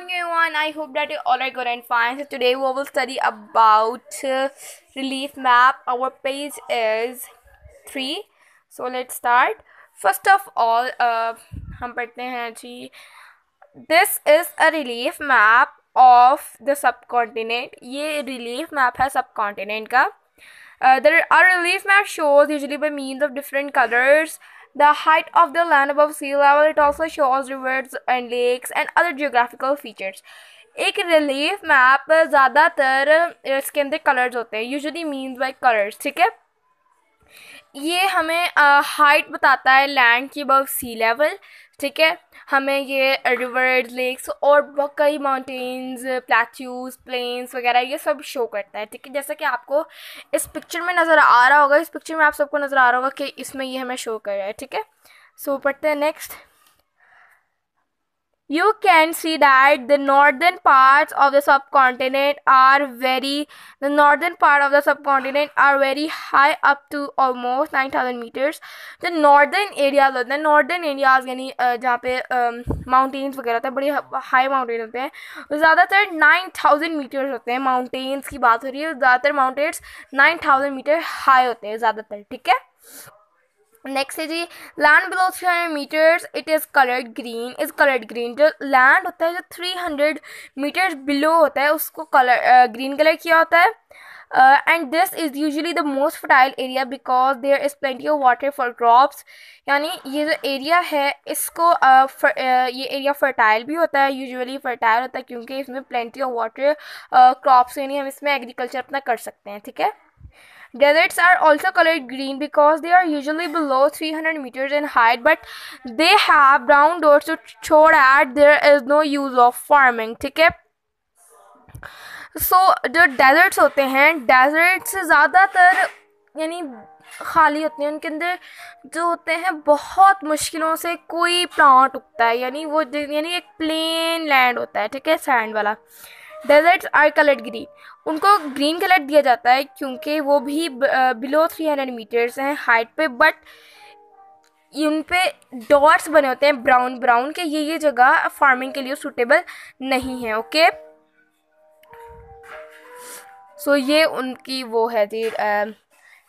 morning everyone. I hope that you all are good and fine. So today we will study about relief map. Our page is 3. So let's start. First of all, हम पढ़ते हैं जी. This is a relief map of the subcontinent. ये relief map है subcontinent का. Our relief map shows usually by means of different colors the height of the land above sea level. It also shows rivers and lakes and other geographical features. एक relief map ज़्यादातर इसके अंदर colours होते हैं, usually means by colours. ठीक है, ये हमें हाइट बताता है लैंड की अबव सी लेवल. ठीक है, हमें ये रिवर्स, लेक्स और कई माउंटेन्स, प्लेट्यूज, प्लेन्स वगैरह ये सब शो करता है. ठीक है, जैसा कि आपको इस पिक्चर में नज़र आ रहा होगा, इस पिक्चर में आप सबको नज़र आ रहा होगा कि इसमें ये हमें शो कर रहा है. ठीक है, सो पढ़ते हैं next. You can see that the northern parts of the subcontinent are very high, up to almost 9,000 meters. The northern areas यानी जहाँ पे माउंटेन्स वगैरह होते हैं, बड़ी हाई माउंटेन होते हैं, ज़्यादातर 9,000 मीटर्स होते हैं. माउंटेन्स की बात हो रही है, ज़्यादातर माउंटेन्स 9,000 मीटर हाई होते हैं ज़्यादातर. ठीक है, नेक्स्ट है जी, land below 300 meters it is coloured green. Is coloured green. जो लैंड होता है जो 300 मीटर्स बिलो होता है उसको ग्रीन कलर किया होता है. And this is usually the most fertile area because there is plenty of water for crops. यानी ये जो एरिया है इसको ये एरिया फर्टाइल भी होता है, यूजुअली फर्टाइल होता है क्योंकि इसमें प्लेंटी ऑफ वाटर क्रॉप्स, यानी हम इसमें एग्रीकल्चर अपना कर सकते हैं. ठीक है, deserts are also colored green because they are usually below 300 meters in height, but they have brown dots to show that there is no use of farming. ठीक है, जो deserts होते हैं, deserts ज़्यादातर यानी खाली होते हैं, उनके अंदर जो होते हैं बहुत मुश्किलों से कोई प्लांट उगता है, यानी एक प्लेन लैंड होता है. ठीक है, सैंड वाला. Deserts are coloured green. उनको ग्रीन कलर दिया जाता है क्योंकि वो भी बिलो 300 मीटर्स हैं हाइट पे, बट उन पे डॉट्स बने होते हैं ब्राउन ब्राउन के. ये जगह फार्मिंग के लिए सूटेबल नहीं है. ओके, सो ये उनकी वो है जी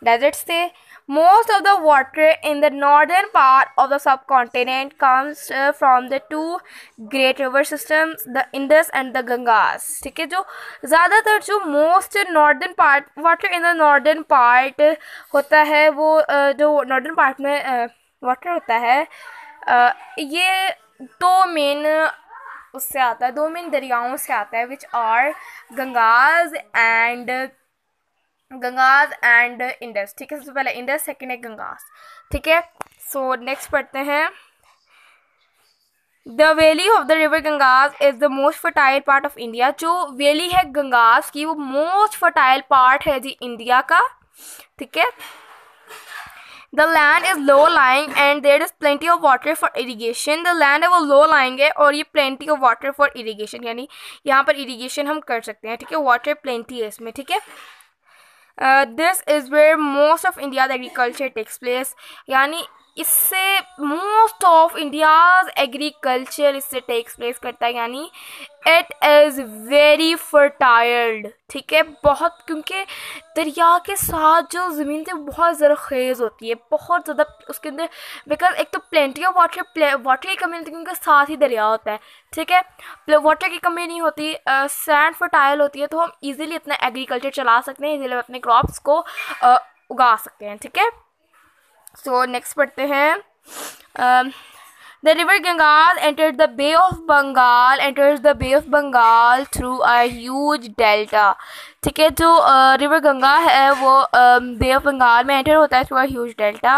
डेजर्ट्स थे. Most of the water in the northern part of the subcontinent comes from the two great river systems, the Indus and the Gangas. ठीक है, जो ज़्यादातर जो most northern part water in the northern part होता है, वो जो northern part में water होता है, ये दो मेन उससे आता है, दो मेन दरियाओं से आता है, which are गंगाज एंड इंडस. ठीक है, सबसे पहले इंडस, सेकेंड है गंगास. ठीक है, सो नेक्स्ट पढ़ते हैं. The valley of the river Gangas is the most fertile part of India. जो वैली है गंगास की वो मोस्ट फर्टाइल पार्ट है जी इंडिया का. ठीक है, the land is low lying and there is plenty of water for irrigation. The land है वो लो लाइंग है और ये plenty of water for irrigation, यानी यहाँ पर इरीगेशन हम कर सकते हैं. ठीक है, वाटर प्लेंटी है इसमें. ठीक है, this is where most of India's agriculture takes place. यानी इससे मोस्ट ऑफ इंडियाज एग्रीकल्चर इससे टेक्स प्लेस करता है, यानी इट इज़ वेरी फर्टाइल्ड. ठीक है, बहुत, क्योंकि दरिया के साथ जो ज़मीन थी बहुत ज़रखेज़ होती है, बहुत ज़्यादा उसके अंदर, बिकॉज एक तो प्लेंटी ऑफ वाटर की कमी होती है क्योंकि साथ ही दरिया होता है. ठीक है, वाटर की कमी नहीं होती, सैंड फर्टाइल होती है, तो हम इजीली अपना एग्रीकल्चर चला सकते हैं, इजीली अपने क्रॉप्स को उगा सकते हैं. ठीक है, सो नेक्स्ट पढ़ते हैं. The river Ganges enters the Bay of Bengal through a huge delta. ठीक है, जो रिवर गंगा है वो बे ऑफ बंगाल में एंटर होता है थ्रू अ ह्यूज डेल्टा.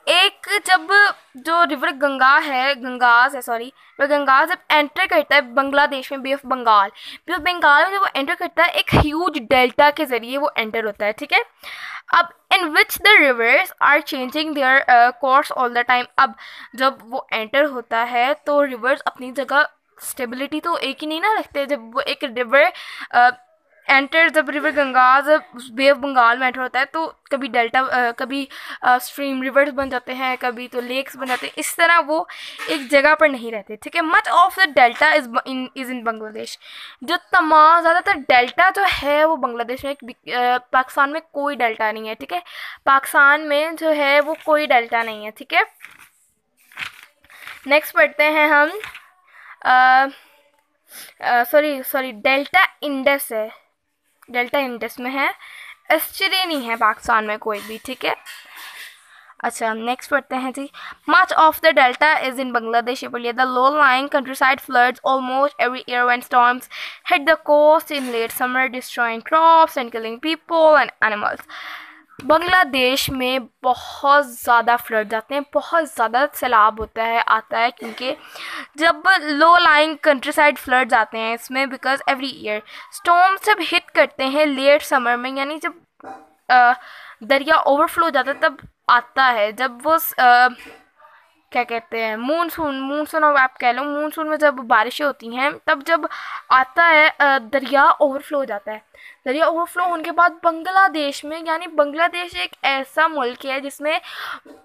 एक जब जो रिवर गंगास जब एंटर करता है बांग्लादेश में बे ऑफ बंगाल में जब वो एंटर करता है एक ह्यूज डेल्टा के ज़रिए वो एंटर होता है. ठीक है, अब in which the rivers are changing their course all the time. अब जब वो एंटर होता है तो रिवर्स अपनी जगह स्टेबिलिटी तो एक ही नहीं ना रखते. जब वो एक river enters the river Ganges bay of Bengal में एंटर होता है, तो कभी डेल्टा कभी स्ट्रीम रिवर्स बन जाते हैं, कभी तो लेक्स बन जाते हैं, इस तरह वो एक जगह पर नहीं रहते, ठीक है। Much of the delta is in Bangladesh, जो तमाम ज़्यादातर डेल्टा जो है वो बांग्लादेश में, पाकिस्तान में कोई डेल्टा नहीं है, ठीक है। पाकिस्तान में जो है वो कोई डेल्टा नहीं है, ठीक है। नेक्स्ट पढ़ते हैं हम, सॉरी डेल्टा इंडस है, डेल्टा इंडस में है, एस्चुरी नहीं है पाकिस्तान में कोई भी, ठीक है। अच्छा नेक्स्ट पढ़ते हैं जी, much of the delta is in Bangladesh, the low lying countryside floods almost every year when storms hit the coast in late summer destroying crops and killing people and animals. Bangladesh में बहुत ज़्यादा फ्लड्स आते हैं, बहुत ज़्यादा सैलाब आता है क्योंकि जब low lying country side floods आते हैं इसमें, बिकॉज एवरी ईयर स्टॉर्म्स जब हिट करते हैं लेट समर में, यानी जब दरिया ओवरफ्लो हो जाता है तब आता है, जब वो क्या कहते हैं मूनसून और आप कह लो मूनसून में जब बारिशें होती हैं तब जब आता है दरिया ओवरफ्लो हो जाता है। दरिया ओवरफ्लो होने के बाद बांग्लादेश में, यानी बांग्लादेश एक ऐसा मुल्क है जिसमें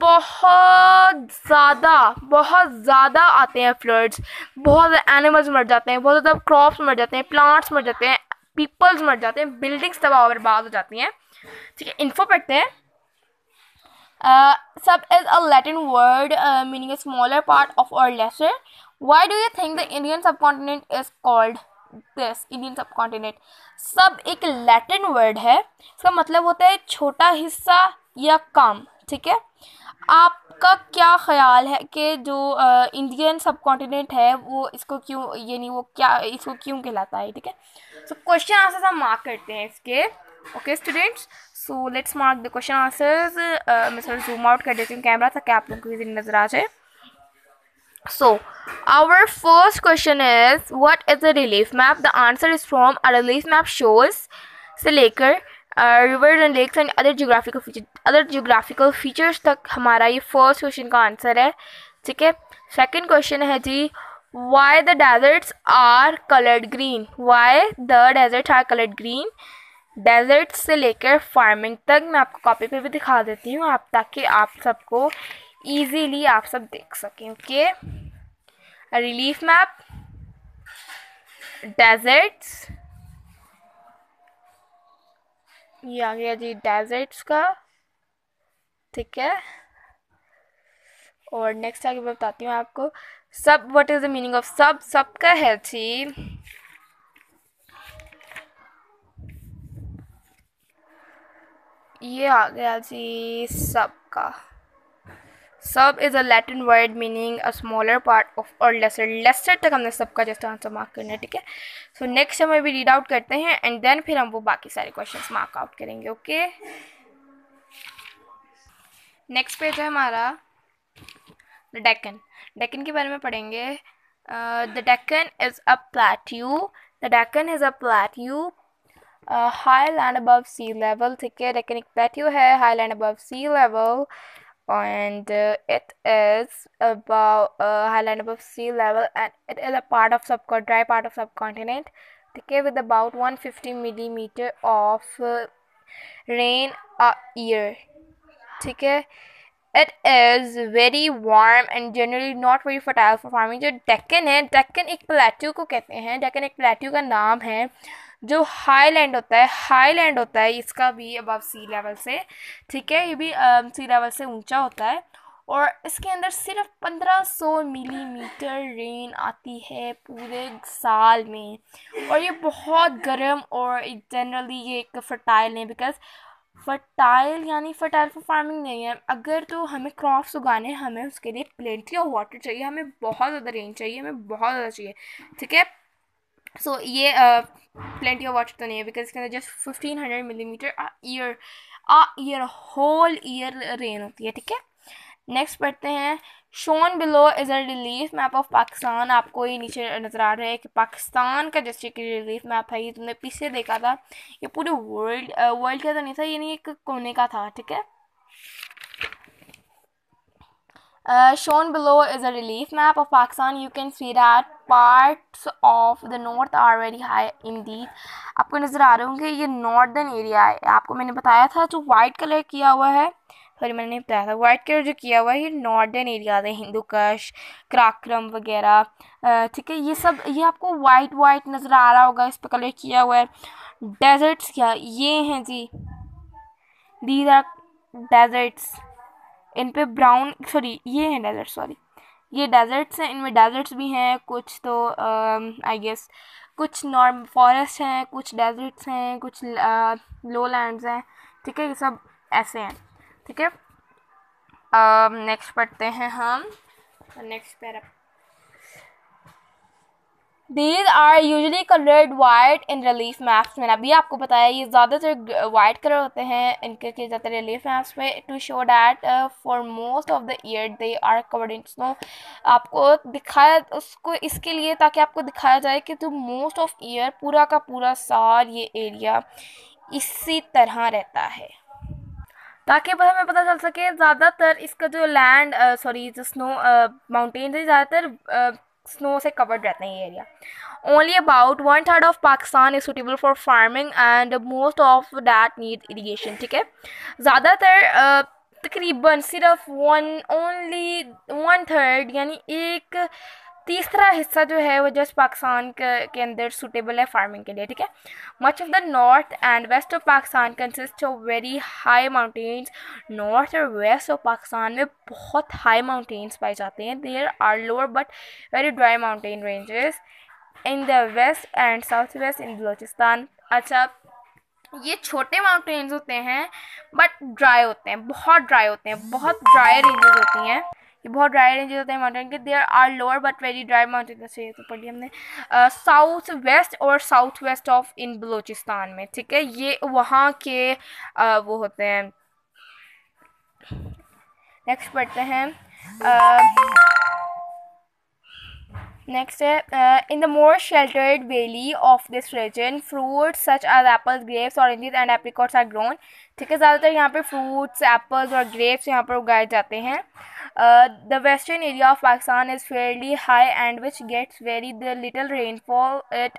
बहुत ज़्यादा आते हैं फ्लड्स, बहुत ज़्यादा एनिमल्स मर जाते हैं, बहुत ज़्यादा क्रॉप्स मर जाते हैं, प्लांट्स मर जाते हैं, पीपल्स मर जाते हैं, बिल्डिंग्स तबाह बर्बाद हो जाती हैं, ठीक है। इन्फो पढ़ते हैं। Sub is a Latin word meaning a smaller part of or lesser. Why do you think the Indian subcontinent is called this? Indian subcontinent. Sub एक Latin word है, इसका मतलब होता है छोटा हिस्सा या कम, ठीक है। आपका क्या ख्याल है कि जो इंडियन सबकॉन्टिनेंट है वो इसको क्यों, यानी वो क्या इसको क्यों कहलाता है, ठीक है। सो क्वेश्चन आंसर्स हम मार्क करते हैं इसके, okay students. So let's mark the question answers. मैं थोड़ा जूम आउट कर देती हूँ कैमरा ताकि आप लोगों को इजीली नजर आ जाए। So our first question is, what is a relief map? The answer is from a relief map shows से लेकर rivers and lakes and other geographical features तक हमारा ये फर्स्ट क्वेश्चन का आंसर है, ठीक है। सेकंड क्वेश्चन है जी, why the deserts are colored green? Why the deserts are colored green? Desert से लेकर फार्मिंग तक मैं आपको कॉपी पे भी दिखा देती हूँ आप, ताकि आप सबको इजीली आप सब देख सकें, ओके। रिलीफ मैप, डेजर्ट्स, ये आ गया जी डेजर्ट्स का, ठीक है। और नेक्स्ट आगे मैं बताती हूँ आपको सब, what is the meaning of सब, सबका है जी ये आ गया जी सब का। सब is a Latin word meaning a smaller part of और लेसर तक हमने सबका जैसा आंसर मार्क करना है, ठीक है। सो नेक्स्ट हम अभी रीड आउट करते हैं एंड देन फिर हम वो बाकी सारे क्वेश्चंस मार्क आउट करेंगे, ओके। नेक्स्ट पेज है हमारा डेक्कन। डेक्कन के बारे में पढ़ेंगे। The Deccan is a plateau, the Deccan is a plateau, high land above sea level, ठीक है। डेक्कन एक प्लेट्यू है, high land above sea level, and it is about high land above sea level, and it is a part of dry part of subcontinent, okay, with about 150 millimeter of rain a year, ठीक है। It is very warm and generally not very fertile for farming। जो डेक्कन है, डेक्कन एक plateau को कहते हैं, डेक्कन एक plateau का नाम है जो हाईलैंड होता है, हाईलैंड होता है इसका भी अबव सी लेवल से, ठीक है। ये भी सी लेवल से ऊंचा होता है और इसके अंदर सिर्फ 1500 मिलीमीटर रेन आती है पूरे साल में, और ये बहुत गर्म और जनरली ये एक फर्टाइल है, बिकॉज फर्टाइल यानी फर्टाइल फॉर फार्मिंग नहीं है। अगर तो हमें क्रॉप्स उगाने हैं हमें उसके लिए प्लेंटी ऑफ वाटर चाहिए, हमें बहुत ज़्यादा रेन चाहिए, हमें बहुत ज़्यादा चाहिए, ठीक है। सो ये प्लेंटी ऑफ वाटर तो नहीं है, बिकॉज इसके अंदर just 1500 millimetre year whole year rain होती है, ठीक है। नेक्स्ट पढ़ते हैं। Shown below is a relief map of Pakistan. आपको ये नीचे नज़र आ रहा है कि पाकिस्तान का डिस्ट्रिक्ट रिलीफ मैप है, ये तुमने पीछे देखा था, ये पूरे वर्ल्ड का तो नहीं था, ये नहीं एक कोने का था, ठीक है। Shown below is a relief map of Pakistan. You can see that parts of the north are very high indeed. आपको नज़र आ रहे होंगे ये नॉर्दर्न एरिया है. आपको मैंने बताया था जो वाइट कलर किया हुआ है, सॉरी मैंने नहीं बताया था, वाइट कलर जो किया हुआ है ये नॉर्दर्न एरिया है, हिंदू कश, कराक्रम वगैरह. ठीक है, ये सब ये आपको वाइट वाइट नज़र आ रहा होगा, इस पर कलर किया हुआ है. डेजर्ट्स क्या ये हैं जी, दीज आर डेजर्ट्स. इन पे ब्राउन, सॉरी ये हैं डेजर्ट, सॉरी ये डेजर्ट्स हैं. इनमें डेजर्ट्स भी हैं कुछ, तो आई गेस कुछ नॉर्म फॉरेस्ट हैं, कुछ डेजर्ट्स हैं, कुछ लो लैंड्स हैं. ठीक है, ये सब ऐसे हैं. ठीक है, नेक्स्ट पढ़ते हैं हम next para. These are usually colored white in relief maps. मैंने अभी आपको बताया ये ज़्यादातर वाइट कलर होते हैं इनके किए जाते हैं relief maps में, to show that for most of the year they are covered in snow. आपको दिखाया उसको इसके लिए ताकि आपको दिखाया जाए कि तो most of year पूरा का पूरा साल ये एरिया इसी तरह रहता है, ताकि हमें पता चल सके. ज़्यादातर इसका जो लैंड सॉरी जो स्नो माउंटेन्स है ज़्यादातर स्नो से कवर्ड रहते हैं ये area. Only about 1/3 of Pakistan is suitable for farming and most of that need irrigation. ठीक है, ज़्यादातर तकरीबन सिर्फ ओनली 1/3 यानी एक तीसरा हिस्सा जो है वो जस्ट पाकिस्तान के अंदर सूटेबल है फार्मिंग के लिए. ठीक है, much of the north and west of Pakistan consist of very high mountains. North और वेस्ट ऑफ पाकिस्तान में बहुत हाई माउंटेन्स पाए जाते हैं. There are lower but very dry mountain ranges in the west and south west in Balochistan. अच्छा, ये छोटे mountains होते हैं बट ड्राई होते हैं, बहुत ड्राई होते हैं, बहुत ड्राई रेंजेस होती हैं. ये बहुत ड्राई रेंजेस होते हैं माउंटेन के. There are lower but very dry mountain, जैसे तो पढ़ी हमने साउथ वेस्ट और south west of in Balochistan में. ठीक है, ये वहाँ के वो होते हैं. नेक्स्ट पढ़ते हैं. नेक्स्ट है in the more sheltered valley of this region fruits such as apples, grapes, oranges and apricots are grown. ठीक है, ज़्यादातर यहाँ पे फ्रूट्स, एप्पल्स और ग्रेप्स यहाँ पर उगाए जाते हैं. The western area of Pakistan is fairly high and which gets very the little rainfall. It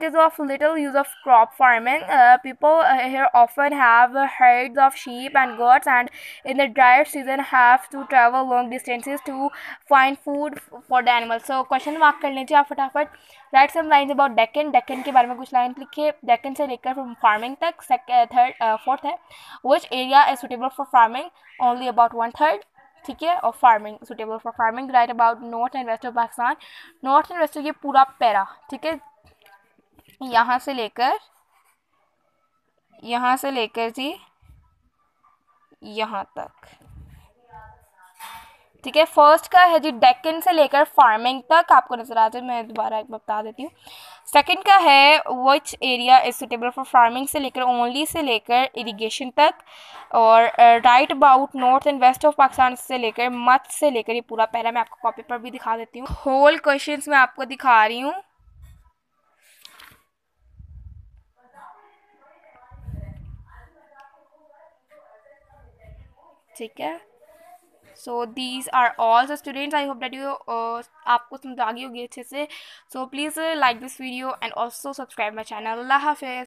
is of little use of crop farming. People here often have herds of sheep and goats, and in the drier season have to travel long distances to find food for the animals. So question mark कर लीजिए आप फटाफट. Write some lines about Deccan. Deccan के बारे में कुछ line लिखिए. Deccan से लेकर from farming तक. फोर्थ है which area is suitable for farming. Only about 1/3. ठीक है, और farming suitable for farming. Right about north and west of Pakistan. North and west ये पूरा पैरा. ठीक है, यहाँ से लेकर जी यहाँ तक. ठीक है, फर्स्ट का है जी डेक्कन से लेकर फार्मिंग तक आपको नजर आ जाए. मैं दोबारा एक बार बता देती हूँ. सेकंड का है which area is suitable for farming से लेकर ओनली से लेकर इरिगेशन तक. और right about north and west of Pakistan से लेकर मच से लेकर ये पूरा पैरा. मैं आपको कॉपी पर भी दिखा देती हूँ. होल क्वेश्चंस मैं आपको दिखा रही हूँ. ठीक है, so these are all the students. I hope that you आपको समझ आ गई होगी अच्छे से. So please like this video and also subscribe my channel. अल्लाह हाफिज़.